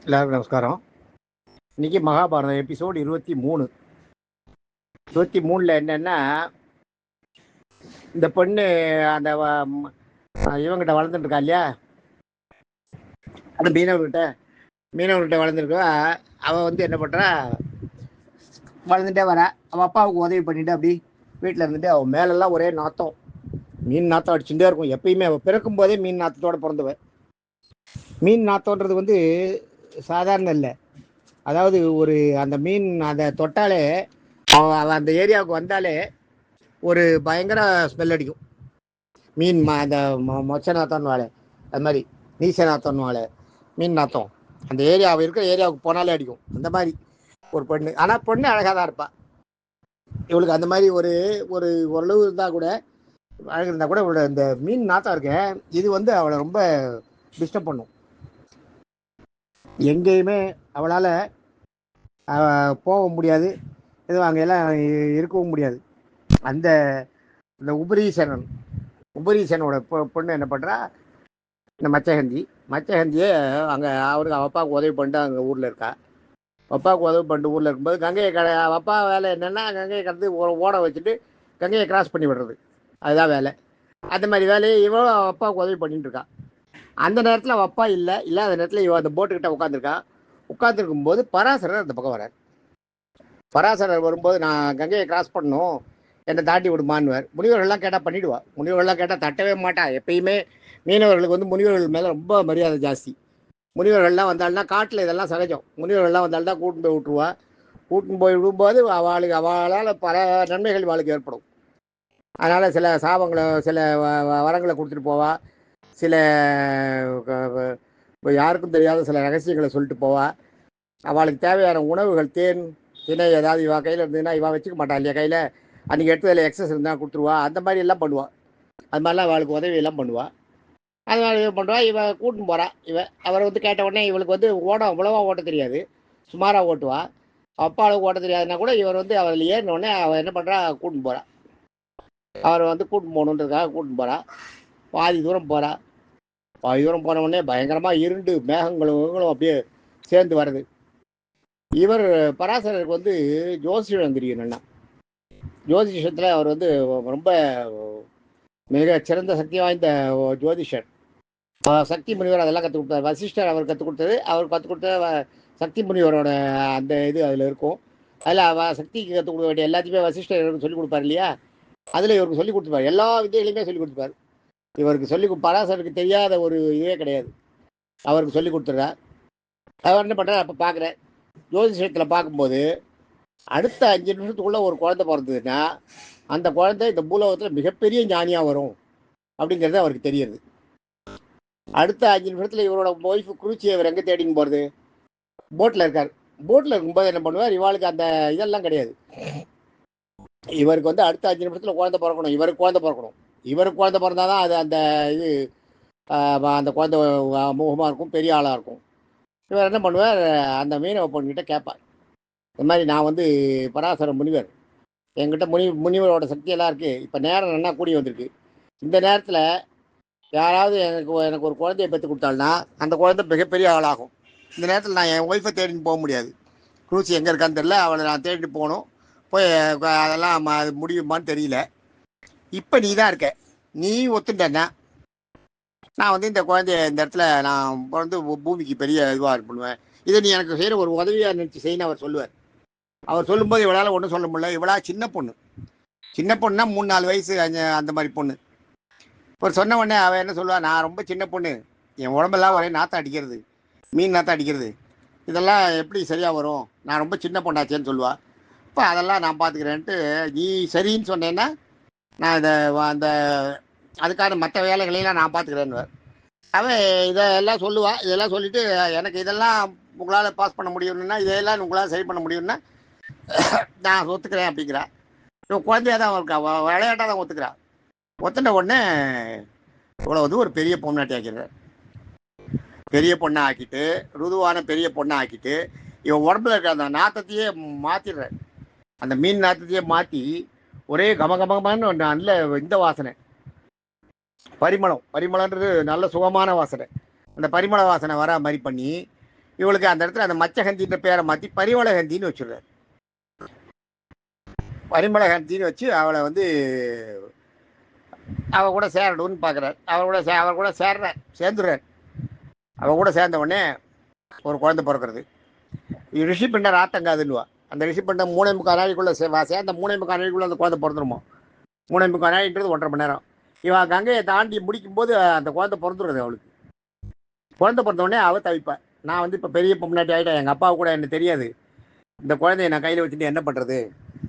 எல்லாருக்கும் நமஸ்காரம். இன்னைக்கு மகாபாரதம் எபிசோடு 23. 23ல் என்னன்னா, இந்த பொண்ணு அந்த இவங்கிட்ட வளர்ந்துட்டு இருக்கா இல்லையா, அந்த மீனவர்கிட்ட வளர்ந்துருக்கா. அவள் வந்து என்ன பண்ணுறா, வளர்ந்துட்டே வரா. அவள் அப்பாவுக்கு உதவி பண்ணிட்டு அப்படி வீட்டில் இருந்துட்டு அவள் மேலெல்லாம் ஒரே நாத்தம், மீன் நாத்தம் அடிச்சுட்டே இருக்கும் எப்பயுமே. அவள் பிறக்கும் போதே மீன் நாத்தத்தோடு பிறந்தவ. மீன் நாத்தம்ன்றது வந்து சாதாரண இல்லை. அதாவது ஒரு அந்த மீன் அதை தொட்டாலே, அவன் அந்த ஏரியாவுக்கு வந்தாலே ஒரு பயங்கர ஸ்மெல் அடிக்கும். மீன் அந்த மொச்ச நாத்தம்னு வாழை, அது மாதிரி நீச நாத்தம்னு வாழை, மீன் நாத்தம் அந்த ஏரியாவை இருக்கிற ஏரியாவுக்கு போனாலே அடிக்கும். அந்த மாதிரி ஒரு பொண்ணு. ஆனால் பொண்ணு அழகாக தான் இருப்பாள். இவளுக்கு அந்த மாதிரி ஒரு ஒரு ஓரளவு இருந்தால் கூட, அழகு இருந்தால் கூட, இவளோட இந்த மீன் நாத்தம் இருக்க இது வந்து அவளை ரொம்ப டிஸ்டர்ப் பண்ணும். எங்கேயுமே அவளால் போக முடியாது, எதுவும் அங்கெல்லாம் இருக்கவும் முடியாது. அந்த உபரீசனோட பொண்ணு என்ன பண்ணுறா, இந்த மச்சகந்தியே அங்கே அவருக்கு அப்பாவுக்கு உதவி பண்ணிட்டு அங்கே ஊரில் இருக்கா. அப்பாவுக்கு உதவி பண்ணிட்டு ஊரில் இருக்கும்போது கங்கையை அப்பா வேலை என்னென்னா, கங்கையை கடந்து ஓட வச்சுட்டு கங்கையை கிராஸ் பண்ணி விடுறது, அதுதான் வேலை. அந்த மாதிரி வேலையை இவன் அப்பாவுக்கு உதவி பண்ணிட்டு இருக்கான். அந்த நேரத்தில் அவள் அப்பா இல்லாத நேரத்தில் இவன் அந்த போட்டுக்கிட்ட உட்காந்துருக்கும் போது பராசரர் அந்த பக்கம் வரார். பராசரர் வரும்போது, நான் கங்கையை கிராஸ் பண்ணணும், என்னை தாண்டி விடுமான்னுவார். முனிவர்கள்லாம் கேட்டால் பண்ணிவிடுவா. முனிவர்கள்லாம் கேட்டால் தட்டவே மாட்டா. எப்பயுமே மீனவர்களுக்கு வந்து முனிவர்கள் மேலே ரொம்ப மரியாதை ஜாஸ்தி. முனிவர்கள்லாம் வந்தால்னா, காட்டில் இதெல்லாம் சகஜம், முனிவர்கள்லாம் வந்தால்தான் கூட்டின்னு போய் விட்டுருவா. கூட்டின்னு போய் விடும்போது அவளால் பல நன்மைகள் வாழ்க்கை ஏற்படும். அதனால் சில சாபங்களை, சில வரங்களை கொடுத்துட்டு போவா. சில யாருக்கும் தெரியாத சில ரகசியங்களை சொல்லிட்டு போவா. அவளுக்கு தேவையான உணவுகள், தேன் திணை ஏதாவது இவா கையில் இருந்ததுன்னா, இவா வச்சுக்க மாட்டா இல்லையா கையில், அன்றைக்கி எடுத்து அதில் எக்ஸஸ் இருந்தால் கொடுத்துருவா. அந்த மாதிரி எல்லாம் பண்ணுவாள். அது மாதிரிலாம் அவளுக்கு உதவியெல்லாம் பண்ணுவாள். அது மாதிரி பண்ணுவா. இவள் கூட்டின்னு போகிறா. அவரை வந்து கேட்ட உடனே இவளுக்கு வந்து அவ்வளோவா ஓட்ட தெரியாது, சுமாராக ஓட்டுவா. அப்பாவுக்கு ஓட்ட தெரியாதுன்னா கூட இவர் வந்து அவள் ஏறினோடனே அவள் என்ன பண்ணுறா, கூட்டின்னு போகிறா. அவரை வந்து கூட்டின்னு போகணுன்றதுக்காக கூட்டின்னு போகிறா. பாதி தூரம் போன உடனே பயங்கரமாக இருண்டு மேகங்களும் அப்படியே சேர்ந்து வருது. இவர் பராசரருக்கு வந்து ஜோசிடம் தெரியும். என்ன ஜோதிஷத்தில் அவர் வந்து ரொம்ப மிக சிறந்த சக்தி வாய்ந்த ஜோதிஷர். சக்தி முனிவர் அதெல்லாம் கற்றுக் கொடுத்தார். வசிஷ்டர் அவர் கற்றுக் கொடுத்தது, அவர் கற்றுக் கொடுத்த சக்தி முனிவரோட அந்த இது அதில் இருக்கும். அதில் சக்திக்கு கற்றுக் கொடுக்க வேண்டிய எல்லாத்தையுமே வசிஷ்டர் இவருக்கு சொல்லிக் கொடுப்பார் இல்லையா, அதில் இவருக்கு சொல்லிக் கொடுத்துப்பார். எல்லா வித்தைகளையுமே சொல்லிக் கொடுத்துப்பார். இவருக்கு பராசருக்கு தெரியாத ஒரு இதே கிடையாது, அவருக்கு சொல்லிக் கொடுத்துட்றார். அவர் என்ன பண்ணுறார், அப்போ பார்க்குறேன் ஜோதிஷத்தில் பார்க்கும்போது, அடுத்த 5 நிமிஷத்துக்குள்ளே ஒரு குழந்தை பிறந்ததுன்னா அந்த குழந்தை இந்த பூலோகத்தில் மிகப்பெரிய ஞானியாக வரும் அப்படிங்கிறது அவருக்கு தெரியுது. அடுத்த 5 நிமிஷத்தில் இவரோட ஒய்ஃபு குருச்சி அவர் எங்கே தேடின்னு போகிறது, போட்டில் இருக்கார். போட்டில் இருக்கும்போது என்ன பண்ணுவார், இவாளுக்கு அந்த இதெல்லாம் கிடையாது. இவருக்கு வந்து அடுத்த 5 நிமிஷத்தில் குழந்தை பிறக்கணும், இவருக்கு குழந்தை பிறந்தாதான் அது அந்த இது அந்த குழந்தை முகமாக இருக்கும், பெரிய ஆளாக இருக்கும். இவர் என்ன பண்ணுவார், அந்த மீனவ பொண்ணுக்கிட்ட கேட்பார், இந்த மாதிரி நான் வந்து பராசர முனிவர், என்கிட்ட முனிவரோட சக்தியெல்லாம் இருக்குது, இப்போ நேரம் நல்லா கூடி வந்திருக்கு, இந்த நேரத்தில் யாராவது எனக்கு ஒரு குழந்தைய பெற்று கொடுத்தாள்னா அந்த குழந்தை மிகப்பெரிய ஆளாகும். இந்த நேரத்தில் நான் என் ஒய்ஃபை தேடின்னு போக முடியாது, குரூசி எங்கே இருக்கான்னு தெரியல, அவளை நான் தேடிட்டு போகணும், போய் அதெல்லாம் அது முடியுமான்னு தெரியல. இப்போ நீ தான் இருக்க, நீ ஒத்துட்டேன்னா நான் வந்து இந்த குழந்தைய இந்த இடத்துல நான் வந்து பூமிக்கு பெரிய இதுவாக பண்ணுவேன், இதை நீ எனக்கு செய்கிற ஒரு உதவியாக நினச்சி செய்யணும் அவர் சொல்லுவார். அவர் சொல்லும்போது இவளால் ஒன்றும் சொல்ல முடியல. இவளா சின்ன பொண்ணுன்னா 3-4 வயசு அந்த மாதிரி பொண்ணு. ஒரு சொன்ன உடனே அவள் என்ன சொல்லுவாள், நான் ரொம்ப சின்ன பொண்ணு, என் உடம்பெல்லாம் ஒரே நாற்றம் அடிக்கிறது, மீன் நாற்றம் அடிக்கிறது, இதெல்லாம் எப்படி சரியாக வரும், நான் ரொம்ப சின்ன பொண்ணாச்சேன்னு சொல்லுவாள். இப்போ அதெல்லாம் நான் பார்த்துக்கிறேன்ட்டு நீ சரின்னு சொன்னேன்னா நான் அந்த அதுக்கான மற்ற வேலைகளையெல்லாம் நான் பார்த்துக்கிறேன்னு அவன் இதெல்லாம் சொல்லுவாள். இதெல்லாம் சொல்லிவிட்டு, எனக்கு இதெல்லாம் உங்களால் பாஸ் பண்ண முடியும்னா, இதெல்லாம் உங்களால் சரி பண்ண முடியும்னா நான் ஒத்துக்கிறேன் அப்படிங்கிறா. இவன் குழந்தையாக தான் இருக்கா, விளையாட்டாக தான் ஒத்துக்கிறா. ஒத்துன உடனே இவ்வளோ வந்து ஒரு பெரிய பொண்ணாட்டி ஆக்கிடுற, பெரிய பொண்ணை ஆக்கிட்டு, ருதுவான பெரிய பொண்ணை ஆக்கிட்டு, இவன் உடம்புல இருக்க அந்த நாத்தத்தையே மாற்றிடுற, அந்த மீன் நாத்தத்தையே மாற்றி ஒரே கமகமகமான நல்ல இந்த வாசனை, பரிமளம்ன்றது நல்ல சுகமான வாசனை, அந்த பரிமள வாசனை வர மாதிரி பண்ணி இவளுக்கு அந்த இடத்துல அந்த மச்சகந்தின்ற பேரை மாற்றி பரிமளகந்தின்னு வச்சுடுறாரு. பரிமளகந்தின்னு வச்சு அவளை வந்து அவ கூட சேரணும்னு பார்க்குறாரு. அவர் கூட சேர்ந்துடுறார். அவ கூட சேர்ந்த உடனே ஒரு குழந்தை பிறக்கிறது. ரிஷிபிண்டம் ராத்தங்காதுன்னுவா. அந்த ரிஷிபிண்டம் 3.25 நாளைக்குள்ள சேர்ந்த 3.25 நாளைக்குள்ள அந்த குழந்தை பிறந்துருமா. 3.25 நாளைன்றது 1.5 மணி நேரம். இவன் கங்கையை தாண்டி முடிக்கும் போது அந்த குழந்தை பிறந்துடுறது. அவளுக்கு குழந்தை பிறந்த உடனே அவ தவிப்பா. நான் வந்து இப்போ பெரிய பொம்னாட்டி ஆகிட்டேன், எங்கள் அப்பா கூட எனக்கு தெரியாது, இந்த குழந்தைய நான் கையில் வச்சுட்டு என்ன பண்ணுறது,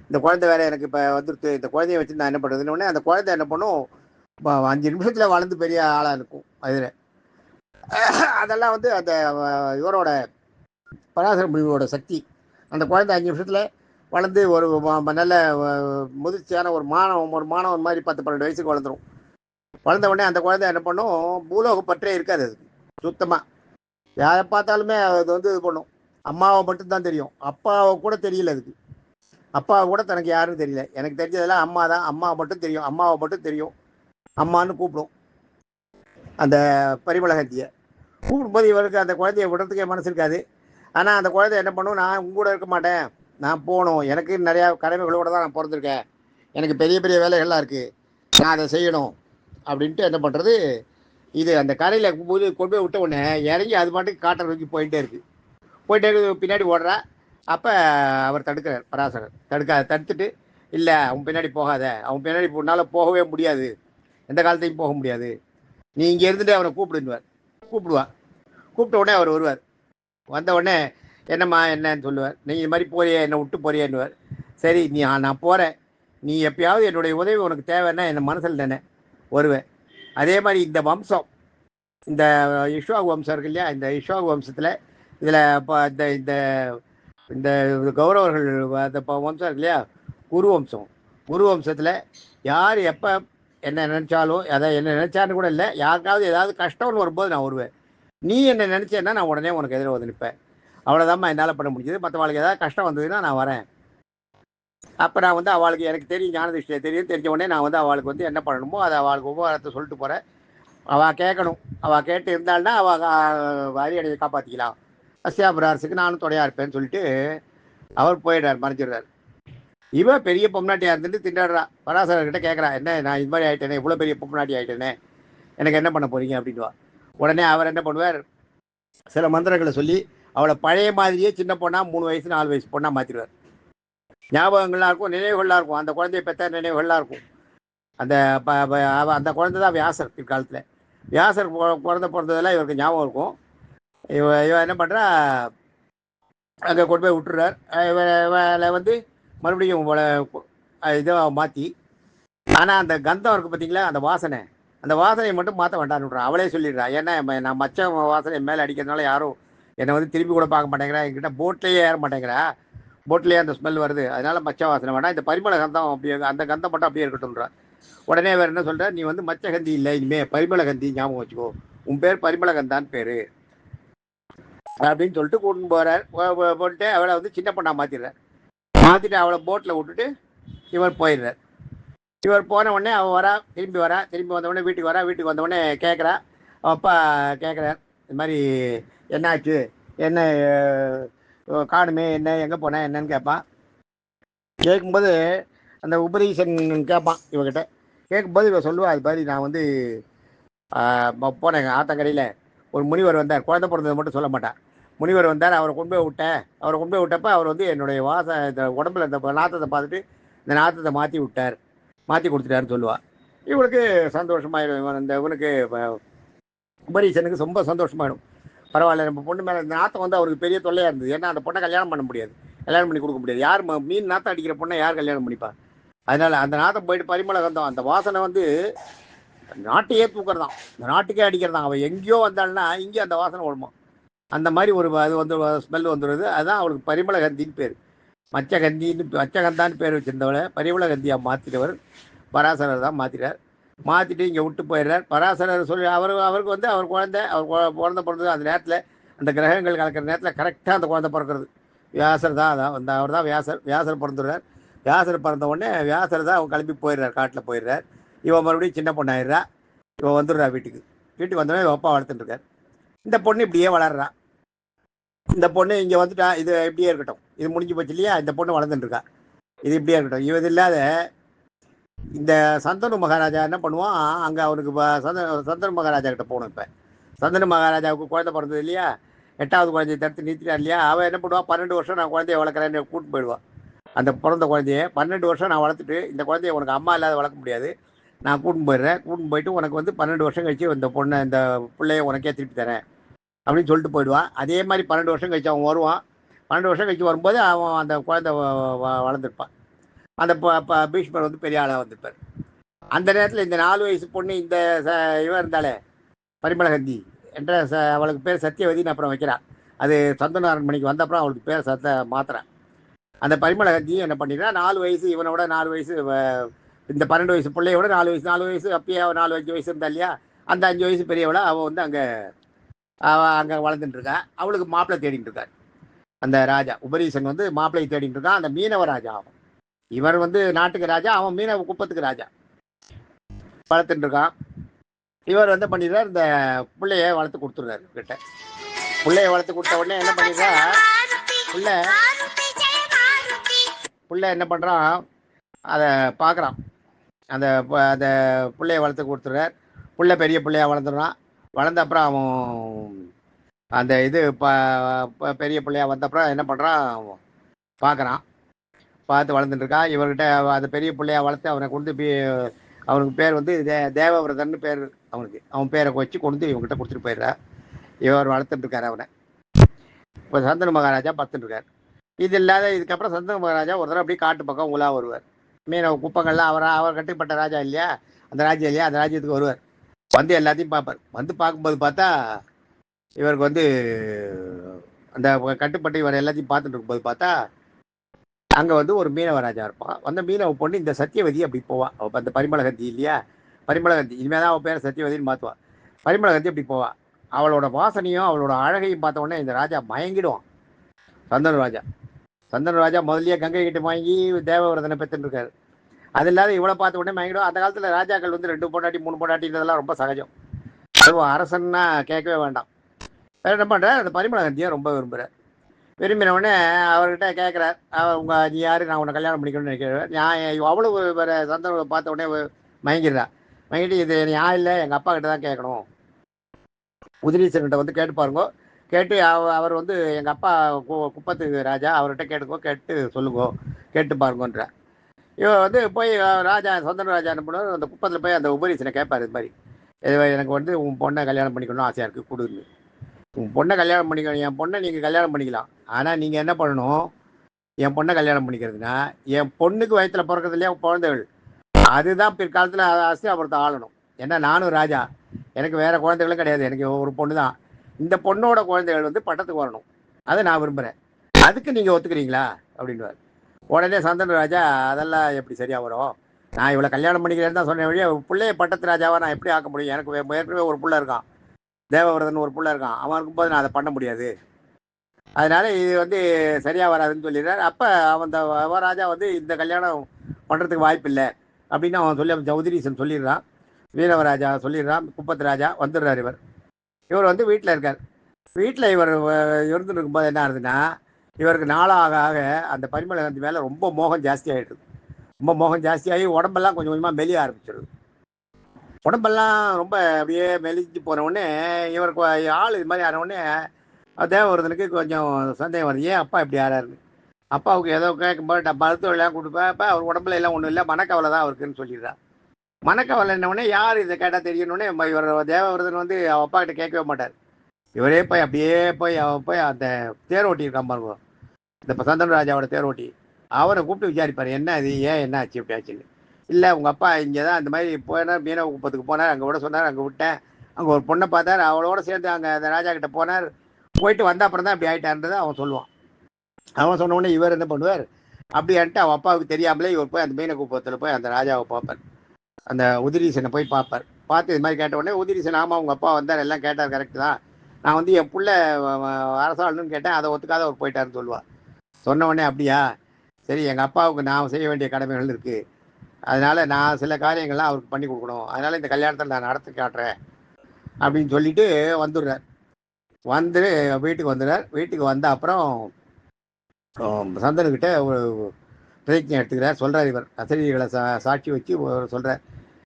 இந்த குழந்தை வேற எனக்கு இப்போ வந்துடுது, இந்த குழந்தைய வச்சு நான் என்ன பண்ணுறதுன்னு உடனே அந்த குழந்தை என்ன பண்ணும், 5 நிமிஷத்தில் வளர்ந்து பெரிய ஆளாக இருக்கும். அதில் அதெல்லாம் வந்து அந்த இவரோட பராசர முனிவோட சக்தி. அந்த குழந்தை 5 நிமிஷத்தில் வளர்ந்து ஒரு நல்ல முதிர்ச்சியான ஒரு மாணவன் மாதிரி 10-12 வயசுக்கு வளர்ந்துடும். வளர்ந்த உடனே அந்த குழந்தை என்ன பண்ணும், பூலோக பற்றே இருக்காது அதுக்கு சுத்தமாக. யாரை பார்த்தாலுமே அது வந்து இது பண்ணும். அம்மாவை மட்டும்தான் தெரியும், அப்பாவை கூட தெரியல அதுக்கு. அப்பாவை கூட தனக்கு யாருன்னு தெரியல. எனக்கு தெரிஞ்சதெல்லாம் அம்மா தான். அம்மாவை மட்டும் தெரியும், அம்மாவை மட்டும் தெரியும். அம்மான்னு கூப்பிடும் அந்த பரிமளகந்தியை. கூப்பிடும்போது இவருக்கு அந்த குழந்தைய விடுறதுக்கே மனசு இருக்காது. ஆனால் அந்த குழந்தை என்ன பண்ணும், நான் உங்க கூட இருக்க மாட்டேன், நான் போகணும், எனக்கு நிறையா கடமைகளோடு தான் நான் பிறந்திருக்கேன், எனக்கு பெரிய பெரிய வேலைகள்லாம் இருக்குது, நான் அதை செய்யணும் அப்படின்ட்டு என்ன பண்ணுறது, இது அந்த கரையில் கொண்டு போய் விட்ட உடனே இறங்கி அது பாட்டுக்கு காட்டை நோக்கி போயிட்டே இருக்கு. பின்னாடி ஓடுறா. அப்போ அவர் தடுக்கிறார், பராசரர் தடுத்துட்டு, இல்லை அவன் பின்னாடி போகாத, அவன் பின்னாடி உன்னால் போகவே முடியாது, எந்த காலத்தையும் போக முடியாது, நீ இங்கே இருந்துட்டு அவனை கூப்பிடுவார். கூப்பிட்ட உடனே அவர் வருவார். வந்த உடனே என்னம்மா என்னன்னு சொல்லுவார். நீ இது மாதிரி போறியே, என்னை விட்டு போறியேன்னுவார். சரி நான் போகிறேன், நீ எப்பயாவது என்னுடைய உதவி உனக்கு தேவைன்னா என்னை மனசில் தானே வருவேன். அதே மாதிரி இந்த வம்சம், இந்த இஷ்வாகு வம்சம் இருக்கு இல்லையா, இந்த இஷ்வாகு வம்சத்தில் இதில் இப்போ இந்த இந்த கௌரவர்கள் அந்த வம்சம் இருக்கு இல்லையா, குரு வம்சத்தில் யார் எப்போ என்ன நினச்சாலும், அதை என்ன நினச்சான்னு கூட இல்லை, யாருக்காவது ஏதாவது கஷ்டம்னு வரும்போது நான் வருவேன். நீ என்ன நினச்சேன்னா நான் உடனே உனக்கு எதிராக வந்து நிற்பேன். அவ்வளோதாம்மா என்னால் பண்ண முடிஞ்சது. மற்றவாளுக்கு ஏதாவது கஷ்டம் வந்ததுன்னா நான் வரேன். அப்போ நான் வந்து அவளுக்கு எனக்கு தெரியும், ஞான திருஷ்டியை தெரிஞ்ச உடனே நான் வந்து அவளுக்கு வந்து என்ன பண்ணணுமோ அதை அவளுக்கு உபகாரத்தை சொல்லிட்டு போகிறேன். அவள் கேட்கணும், அவள் கேட்டு இருந்தால்னா அவள் அரியணையை காப்பாற்றிக்கலாம், அஸ்தியாபுர நானும் துணையாக இருப்பேன்னு சொல்லிட்டு அவர் போயிடுறார், மறைஞ்சிடுறார். இவன் பெரிய பொம்நாட்டியாக இருந்துட்டு திண்டாடுறா. பராசரர்கிட்ட கேட்குறா, என்ன நான் இது மாதிரி ஆகிட்டேனே, இவ்வளோ பெரிய பொம்நாட்டி ஆகிட்டேனே, எனக்கு என்ன பண்ண போகிறீங்க அப்படின்வா. உடனே அவர் என்ன பண்ணுவார், சில மந்திரங்களை சொல்லி அவளை பழைய மாதிரியே சின்ன பொண்ணாக 3 வயசு 4 வயசு பொண்ணாக மாற்றிடுவார். ஞாபகங்கள்லாம் இருக்கும், நினைவுகள்லாம் இருக்கும், அந்த குழந்தைய பெற்ற நினைவுகள்லாம் இருக்கும். அந்த குழந்தை தான் வியாசர். பிற்காலத்தில் வியாசர் குழந்தை பிறந்ததெல்லாம் இவருக்கு ஞாபகம் இருக்கும். இவன் என்ன பண்ணுறா, அங்கே கொண்டு போய் விட்டுறார். இவளை வந்து மறுபடியும் இதை மாற்றி, ஆனால் அந்த கந்தம் இருக்குது பார்த்தீங்களா, அந்த வாசனையை மட்டும் மாற்ற வேண்டான்னு விட்றான். அவளே சொல்லிடுறா, ஏன்னா நான் மச்ச வாசனை மேலே அடிக்கிறதுனால யாரும் என்னை வந்து திரும்பி கூட பார்க்க மாட்டேங்கிறா, என்கிட்ட போட்லேயே ஏற மாட்டேங்கிறா, போட்லேயே அந்த ஸ்மெல் வருது, அதனால மச்ச வாசனை வேண்டாம், இந்த பரிமள கந்தம் அப்படியே, அந்த கந்தம் மட்டும் அப்படியே இருக்கட்டும்ன்றா. உடனே வேறு என்ன சொல்கிற, நீ வந்து மச்சகந்தி இல்லை, இனிமேல் பரிமளகந்தி ஞாபகம் வச்சுக்கோ, உன் பேர் பரிமளகந்தான்னு பேர் அப்படின்னு சொல்லிட்டு கூட்டின்னு போகிறார். போட்டு அவளை வந்து சின்ன பொண்ணாக மாற்றிட்டு அவளை போட்டில் விட்டுட்டு இவர் போயிடுறார். இவர் போன உடனே அவள் திரும்பி வந்த உடனே வீட்டுக்கு வந்த உடனே கேட்குறா. அப்பா கேட்குறார், இது மாதிரி என்னாச்சு, என்ன காணுமே, என்ன எங்கே போனேன் என்னன்னு கேட்பான். கேட்கும்போது அந்த உபதீசன் கேட்பான் இவகிட்ட. கேட்கும்போது இவ சொல்லுவா, அது மாதிரி நான் வந்து போனேங்க ஆத்தங்கரையில், ஒரு முனிவர் வந்தார், குழந்தை பிறந்ததை மட்டும் சொல்ல மாட்டான். முனிவர் வந்தார், அவரை கொண்டு போய் விட்டப்போ அவர் வந்து என்னுடைய இந்த உடம்புல இந்த நாத்தத்தை பார்த்துட்டு இந்த நாத்தத்தை மாற்றி கொடுத்துட்டாருன்னு சொல்லுவாள். இவனுக்கு சந்தோஷமாயிடும், இவனுக்கு உபரீசனுக்கு ரொம்ப சந்தோஷமாயிடும். பரவாயில்ல, நம்ம பொண்ணு மேலே இந்த நாத்தம் வந்து அவருக்கு பெரிய தொல்லையாக இருந்தது. ஏன்னா அந்த பொண்ணை கல்யாணம் பண்ணி கொடுக்க முடியாது. யார் மீன் நாத்தம் அடிக்கிற பொண்ணை யார் கல்யாணம் பண்ணிப்பா? அதனால் அந்த நாத்தம் போயிட்டு பரிமள கந்தம், அந்த வாசனை வந்து நாட்டையே தூக்குறதான், இந்த நாட்டுக்கே அடிக்கிறதான். அவள் எங்கேயோ வந்தாள்னா இங்கே அந்த வாசனை ஓடுமா, அந்த மாதிரி ஒரு அது வந்து ஸ்மெல் வந்துடுது. அதுதான் அவளுக்கு பரிமளகந்தின்னு பேர். மச்சகந்தான்னு பேர் வச்சிருந்தவளை பரிமளகந்தியாக மாற்றிட்டவர் பராசரர் தான் மாற்றிட்டு இங்கே விட்டு போயிடுறார். பராசரர் சொல்லி அவருக்கு வந்து அவர் குழந்தை பிறந்தது அந்த நேரத்தில், அந்த கிரகங்கள் கலக்கிற நேரத்தில் கரெக்டாக அந்த குழந்தை பிறக்கிறது வியாசர் தான். அவர் தான் வியாசர் பிறந்துடுறார். வியாசர் பிறந்த உடனே வியாசர் தான் அவன் கிளம்பி போயிடுறார், காட்டில் போயிடுறார். இவன் மறுபடியும் சின்ன பொண்ணாயிடுறா. இவன் வந்துடுறா வீட்டுக்கு வந்தோடனே இவன் அப்பா வளர்த்துட்டுருக்கார். இந்த பொண்ணு இப்படியே வளர்றா. இந்த பொண்ணு இங்கே வந்துட்டா, இது இப்படியே இருக்கட்டும், இது முடிஞ்சு போச்சு இல்லையா, இந்த பொண்ணு வளர்ந்துட்டு இருக்கா, இது இப்படியே இருக்கட்டும். இது இல்லாத இந்த சந்தனு மகாராஜா என்ன பண்ணுவான், அங்கே அவனுக்கு சந்தனு மகாராஜா கிட்ட போகணும். இப்போ சந்தனு மகாராஜாவுக்கு குழந்தை பிறந்தது இல்லையா, 8வது குழந்தைய தடுத்து நிறுத்திட்டார் இல்லையா, அவன் என்ன பண்ணுவான், 12 வருஷம் நான் குழந்தைய வளர்க்குறேன்னு கூப்பிட்டு போயிடுவான். அந்த பிறந்த குழந்தைய 12 வருஷம் நான் வளர்த்துட்டு, இந்த குழந்தைய உனக்கு அம்மா இல்லாத வளர்க்க முடியாது, நான் கூட்டின்னு போயிடுறேன், கூட்டின்னு போயிட்டு உனக்கு வந்து 12 வருஷம் கழிச்சு இந்த பொண்ணை இந்த பிள்ளைய உனக்கே திருப்பி தரேன் அப்படின்னு சொல்லிட்டு போயிடுவான். அதே மாதிரி 12 வருஷம் கழிச்சு அவன் வருவான். 12 வருஷம் கழிச்சு வரும்போது அவன் அந்த குழந்தை வளர்ந்துருப்பான். அந்த பீஷ்மர் வந்து பெரிய ஆளாக வந்திருப்பார். அந்த நேரத்தில் இந்த 4 வயசு பொண்ணு இந்த இவன் இருந்தாலே பரிமளகந்தி என்ற அவளுக்கு பேர் சத்தியவதினு அப்புறம் வைக்கிறான். அது சந்தன அரண்மனைக்கு வந்த அப்புறம் அவளுக்கு பேர் மாத்திரான். அந்த பரிமளகந்தி என்ன பண்ணிடுறா, 4 வயசு இவனோட 4 வயசு இந்த 12 வயசு பிள்ளையோட 4 வயசு அப்பயே 4-5 வயசு இருந்தா இல்லையா, அந்த 5 வயசு பெரியவளை அவள் வந்து அங்கே வளர்ந்துட்டு இருக்கா. அவளுக்கு மாப்பிள்ளை தேடிட்டு இருக்கார் அந்த ராஜா. உபரீசன் வந்து மாப்பிள்ளை தேடிட்டு இருக்கான். அந்த மீனவ ராஜா அவன். இவர் வந்து நாட்டுக்கு ராஜா, அவன் மீனவ குப்பத்துக்கு ராஜா. வளர்த்துட்டு இருக்கான். இவர் வந்து பண்ணிடுறார், இந்த பிள்ளைய வளர்த்து கொடுத்துருக்காரு கிட்ட. பிள்ளைய வளர்த்து கொடுத்த உடனே என்ன பண்ணிடுறா, புள்ள என்ன பண்ணுறான், அதை பார்க்குறான். அந்த அந்த பிள்ளைய வளர்த்து கொடுத்துட்றார். புள்ள பெரிய பிள்ளையா வளர்ந்துடுறான். வளர்ந்த அப்புறம் அவன் அந்த இது பெரிய பிள்ளையா வந்த அப்புறம் என்ன பண்ணுறான், பார்க்குறான். பார்த்து வளர்ந்துட்டு இருக்கான். இவர்கிட்ட அந்த பெரிய பிள்ளையா வளர்த்து அவனை கொண்டு அவனுக்கு பேர் வந்து தேவவிரதன் பேர். அவன் பேரை வச்சு கொண்டு இவங்ககிட்ட கொடுத்துட்டு போயிடுறா. இவர் வளர்த்துட்டு இருக்காரு அவனை. இப்போ சந்தனு மகாராஜா பார்த்துட்டு இருக்காரு. இது இல்லாத இதுக்கப்புறம் சந்தனு மகாராஜா ஒரு தடவை அப்படியே காட்டு பக்கம் உலா வருவார். மீனவ குப்பங்கள்லாம் அவர் கட்டுப்பட்ட ராஜா இல்லையா, அந்த ராஜ்யம் இல்லையா, அந்த ராஜ்யத்துக்கு வருவார். வந்து எல்லாத்தையும் பார்ப்பார். வந்து பார்க்கும்போது பார்த்தா இவருக்கு வந்து அந்த கட்டுப்பட்டு இவர் எல்லாத்தையும் பார்த்துட்டு இருக்கும்போது பார்த்தா அங்கே வந்து ஒரு மீனவ ராஜா இருப்பான். அந்த மீனவ பொண்ணு இந்த சத்தியவதி அப்படி போவான். அவள் அந்த பரிமளகந்தி இல்லையா, பரிமளகந்தி இனிமேல் தான் அவள் பேர் சத்தியவதின்னு மாற்றுவான். பரிமளகந்தி அப்படி போவான். அவளோட வாசனையும் அவளோட அழகையும் பார்த்த உடனே இந்த ராஜா மயங்கிடுவான். சந்தனு ராஜா முதல்லயே கங்கை கிட்ட வாங்கி தேவவிரதனை பெற்றுட்டு இருக்காரு. அது இல்லாத இவளை பார்த்த உடனே மயங்கிடும். அந்த காலத்தில் ராஜாக்கள் வந்து 2 பொண்டாட்டி 3 பொண்டாட்டின்றதெல்லாம் ரொம்ப சகஜம். அதுவும் அரசன்னா கேட்கவே வேண்டாம். வேறு என்ன பண்ணுறார், அந்த பரிமளகந்தியை ரொம்ப விரும்புகிறார். விரும்பினவுடனே அவர்கிட்ட கேட்குறார், நீ யார், நான் உன்னை கல்யாணம் பண்ணிக்கணும்னு நினைக்கிறேன். நான் அவ்வளவு வேறு சந்தர்ப்பம் பார்த்த உடனே மயங்கிடுறா. மயங்கிட்டு இது நான் இல்லை, எங்கள் அப்பா கிட்ட தான் கேட்கணும், உதிரீசன்கிட்ட வந்து கேட்டு பாருங்கோ, கேட்டு அவர் வந்து எங்கள் அப்பா குப்பத்துக்கு ராஜா, அவர்கிட்ட கேட்டுக்கோ, கேட்டு சொல்லுங்கோ, கேட்டு பாருங்கன்ற. இவன் வந்து போய் சந்தன ராஜா என்ன பண்ணுவார், அந்த குப்பத்தில் போய் அந்த உபரீசனை கேட்பார். இது மாதிரி எனக்கு வந்து உன் பொண்ணை கல்யாணம் பண்ணிக்கணும் ஆசையாக இருக்குது, கொடுன்னு. உன் பொண்ணை கல்யாணம் பண்ணிக்கணும், என் பொண்ணை நீங்கள் கல்யாணம் பண்ணிக்கலாம். ஆனால் நீங்கள் என்ன பண்ணணும், என் பொண்ணை கல்யாணம் பண்ணிக்கிறதுனா என் பொண்ணுக்கு வயிற்றில் பிறக்கிறது இல்லையா குழந்தைகள், அதுதான் பிற்காலத்தில் அஸ்தினாபுரத்தை ஆளணும். ஏன்னா நானும் ராஜா, எனக்கு வேறு குழந்தைகளும் கிடையாது, எனக்கு ஒரு பொண்ணு தான். இந்த பொண்ணோட குழந்தைகள் வந்து பட்டத்துக்கு வரணும், அதை நான் விரும்புகிறேன். அதுக்கு நீங்கள் ஒத்துக்கிறீங்களா அப்படின்வார். உடனே சந்தன ராஜா, அதெல்லாம் எப்படி சரியாக வரும், நான் இவ்வளோ கல்யாணம் பண்ணிக்கிறேன்னு தான் சொன்னேன் வழியே, பிள்ளைய பட்டத்து ராஜாவை நான் எப்படி ஆக்க முடியும், எனக்கு ஏற்கனவே ஒரு பிள்ளை இருக்கான், தேவவிரதன் ஒரு பிள்ளை இருக்கான், அவன் இருக்கும்போது நான் அதை பண்ண முடியாது, அதனால இது வந்து சரியாக வராதுன்னு சொல்லிடுறார். அப்போ அவன் ராஜா வந்து இந்த கல்யாணம் பண்ணுறதுக்கு வாய்ப்பு இல்லை அப்படின்னு அவன் சொல்லி உதிரீசன் சொல்லிடுறான். வீரவராஜா சொல்லிடுறான். குப்பத்து ராஜா வந்துடுறார். இவர் வந்து வீட்டில் இருக்கார். வீட்டில் இவர் இருந்துட்டு இருக்கும்போது என்ன ஆகுதுன்னா, இவருக்கு நாளாக ஆக அந்த பரிமளகந்தி மேலே ரொம்ப மோகம் ஜாஸ்தி ஆகிடுது. ரொம்ப மோகம் ஜாஸ்தியாகி உடம்பெல்லாம் கொஞ்சம் கொஞ்சமாக மெலிய ஆரம்பிச்சிடுது. உடம்பெல்லாம் ரொம்ப அப்படியே மெலிஞ்சு போன உடனே இவருக்கு ஆள் இது மாதிரி ஆனவுடனே தேவவிரதனுக்கு கொஞ்சம் சந்தேகம் வருது, ஏன் அப்பா இப்படி ஆறாருன்னு. அப்பாவுக்கு ஏதோ கேட்கும்போது மருத்துவ எல்லாம் கொடுப்பேன், அப்போ அவர் உடம்புல எல்லாம் ஒன்றும் இல்லை, மனக்கவலை தான் அவருக்குன்னு சொல்லிடுறா. மனக்கவலை என்னவுடனே யார் இதை கேட்டால் தெரியணுன்னே இவர் தேவவிரதன் வந்து அவள் அப்பா கிட்ட கேட்கவே மாட்டார். இவரே போய் அப்படியே போய் அந்த தேர் ஓட்டி இருக்கான் பாருங்க, இந்த சந்தன ராஜாவோட தேர் ஓட்டி, அவரை கூப்பிட்டு விசாரிப்பார், என்ன அது, ஏன் என்ன ஆச்சு இப்படி ஆச்சுன்னு. இல்லை உங்கள் அப்பா இங்கே தான் இந்த மாதிரி போனார், மீனவ குப்பத்துக்கு போனார், அங்கே விட சொன்னார், அங்கே விட்டேன், அங்கே ஒரு பொண்ணை பார்த்தார், அவளோட சேர்ந்து அங்கே அந்த ராஜா கிட்ட போனார், போயிட்டு வந்த அப்புறம் தான் அப்படி ஆகிட்டான்றதை அவன் சொல்லுவான். அவன் சொன்ன உடனே இவர் என்ன பண்ணுவார், அப்படின்ட்டு அவன் அப்பாவுக்கு தெரியாமலே இவர் போய் அந்த மீன குப்பத்தில் போய் அந்த ராஜாவை பார்ப்பார், அந்த உதிரீசனை போய் பார்ப்பார். பார்த்து இது மாதிரி கேட்ட உடனே உதிரீசன், ஆமாம் உங்கள் அப்பா வந்தார், எல்லாம் கேட்டார், கரெக்டு தான், நான் வந்து என் பிள்ளை அரசாளன்னு கேட்டேன், அதை ஒத்துக்காத அவர் போயிட்டாருன்னு சொல்லுவாள். சொன்ன உடனே அப்படியா, சரி எங்கள் அப்பாவுக்கு நான் செய்ய வேண்டிய கடமைகள் இருக்குது, அதனால் நான் சில காரியங்கள்லாம் அவருக்கு பண்ணி கொடுக்கணும், அதனால் இந்த கல்யாணத்தை நான் நடத்தி காட்டுறேன் அப்படின்னு சொல்லிட்டு வந்துடுறார். வந்து வீட்டுக்கு வந்துடுறார். வீட்டுக்கு வந்த அப்புறம் சந்தனுக்கிட்ட ஒரு பிரதிஜை எடுத்துக்கிறார். சொல்கிறார், இவர் அசரீரிகளை சாட்சி வச்சு சொல்கிறார்.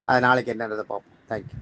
அது நாளைக்கு என்னன்றதை பார்ப்போம். தேங்க்யூ.